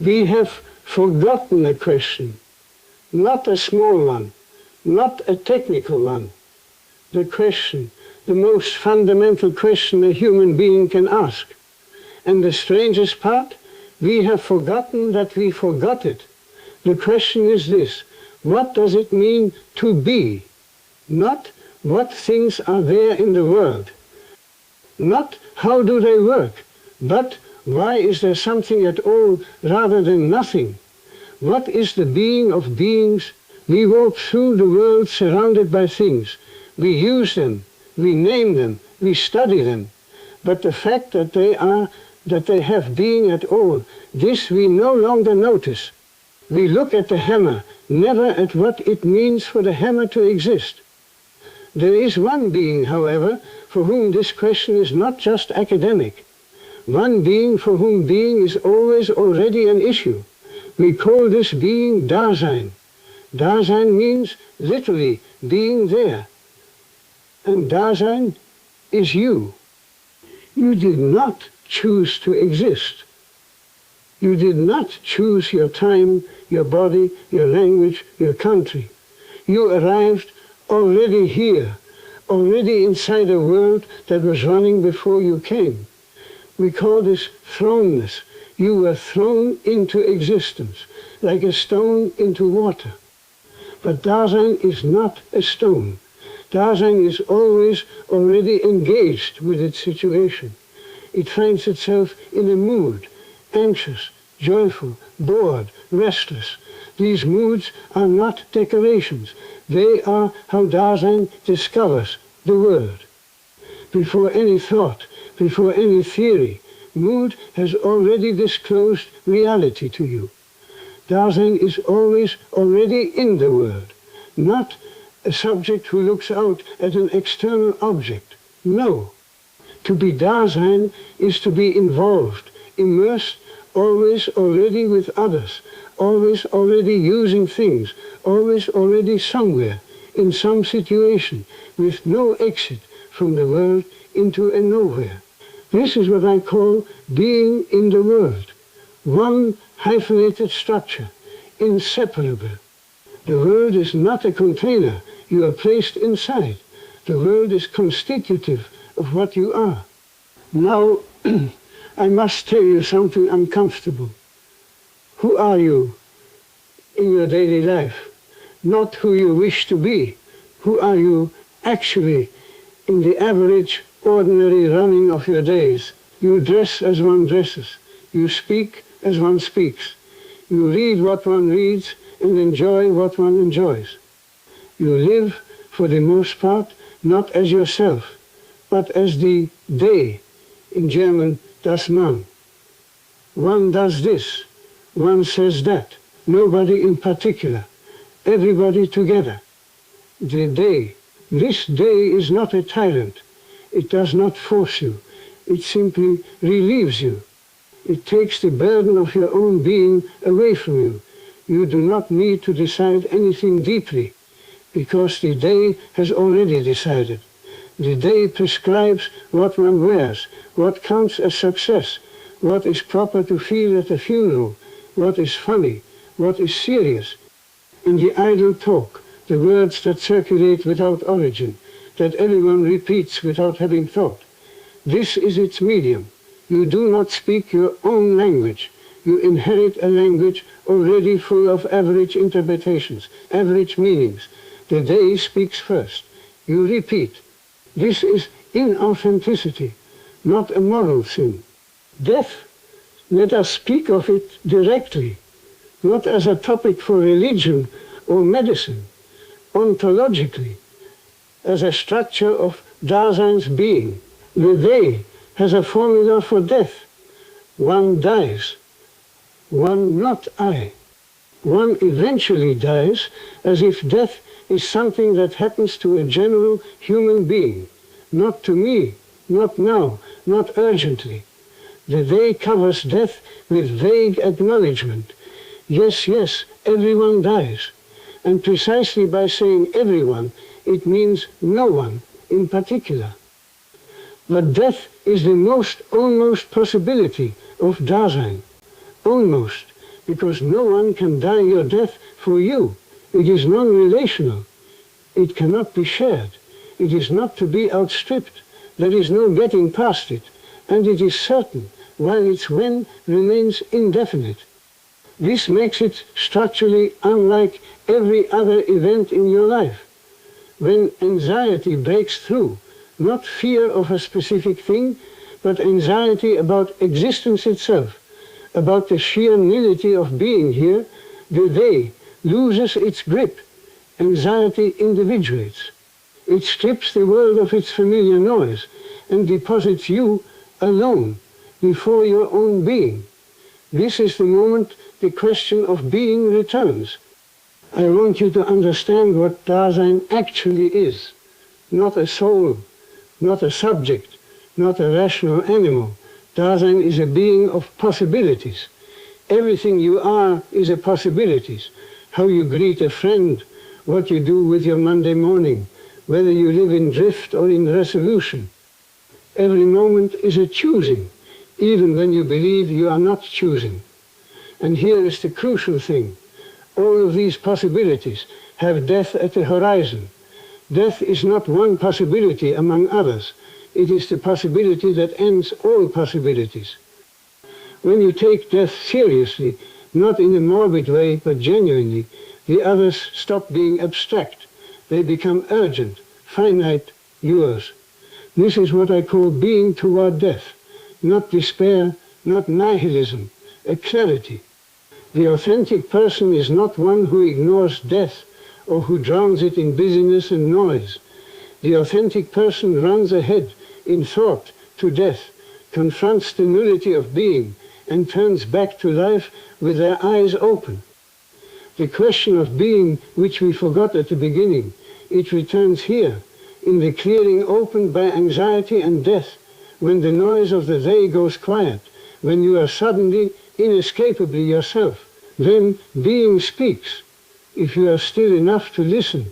We have forgotten a question, not a small one, not a technical one. The question, the most fundamental question a human being can ask. And the strangest part, we have forgotten that we forgot it. The question is this: what does it mean to be? Not what things are there in the world. Not how do they work, but why is there something at all rather than nothing? What is the being of beings? We walk through the world surrounded by things. We use them, we name them, we study them. But the fact that they have being at all, this we no longer notice. We look at the hammer, never at what it means for the hammer to exist. There is one being, however, for whom this question is not just academic. One being for whom being is always already an issue. We call this being Dasein. Dasein means literally being there. And Dasein is you. You did not choose to exist. You did not choose your time, your body, your language, your country. You arrived already here, already inside a world that was running before you came. We call this thrownness. You were thrown into existence, like a stone into water. But Dasein is not a stone. Dasein is always already engaged with its situation. It finds itself in a mood, anxious, joyful, bored, restless. These moods are not decorations. They are how Dasein discovers the world. Before any thought, before any theory, mood has already disclosed reality to you. Dasein is always already in the world, not a subject who looks out at an external object. No. To be Dasein is to be involved, immersed, always already with others, always already using things, always already somewhere, in some situation, with no exit from the world into a nowhere. This is what I call being in the world. One hyphenated structure, inseparable. The world is not a container you are placed inside. The world is constitutive of what you are. Now, I must tell you something uncomfortable. Who are you in your daily life? Not who you wish to be. Who are you actually in the average, ordinary running of your days? You dress as one dresses. You speak as one speaks. You read what one reads and enjoy what one enjoys. You live, for the most part, not as yourself, but as the Day, in German, das Man. One does this, one says that, nobody in particular, everybody together. The Day, this Day is not a tyrant. It does not force you. It simply relieves you. It takes the burden of your own being away from you. You do not need to decide anything deeply, because the Day has already decided. The Day prescribes what one wears, what counts as success, what is proper to feel at a funeral, what is funny, what is serious. In the idle talk, the words that circulate without origin, that everyone repeats without having thought. This is its medium. You do not speak your own language. You inherit a language already full of average interpretations, average meanings. The Day speaks first. You repeat. This is inauthenticity, not a moral sin. Death, let us speak of it directly, not as a topic for religion or medicine, ontologically, as a structure of Dasein's being. The Day has a formula for death. One dies. One not I. One eventually dies, as if death is something that happens to a general human being. Not to me, not now, not urgently. The Day covers death with vague acknowledgement. Yes, yes, everyone dies. And precisely by saying everyone, it means no one in particular. But death is the most ownmost possibility of Dasein. Ownmost, because no one can die your death for you. It is non-relational. It cannot be shared. It is not to be outstripped. There is no getting past it, and it is certain, while its when remains indefinite. This makes it structurally unlike every other event in your life. When anxiety breaks through, not fear of a specific thing, but anxiety about existence itself, about the sheer nullity of being here, the they loses its grip. Anxiety individuates. It strips the world of its familiar noise and deposits you alone before your own being. This is the moment the question of being returns. I want you to understand what Dasein actually is. Not a soul, not a subject, not a rational animal. Dasein is a being of possibilities. Everything you are is a possibility. How you greet a friend, what you do with your Monday morning, whether you live in drift or in resolution. Every moment is a choosing, even when you believe you are not choosing. And here is the crucial thing. All of these possibilities have death at the horizon. Death is not one possibility among others. It is the possibility that ends all possibilities. When you take death seriously, not in a morbid way, but genuinely, the others stop being abstract. They become urgent, finite, yours. This is what I call being toward death. Not despair, not nihilism, a clarity. The authentic person is not one who ignores death or who drowns it in busyness and noise. The authentic person runs ahead in thought to death, confronts the nullity of being, and turns back to life with their eyes open. The question of being, which we forgot at the beginning, it returns here, in the clearing opened by anxiety and death, when the noise of the they goes quiet, when you are suddenly, inescapably yourself. Then being speaks, if you are still enough to listen.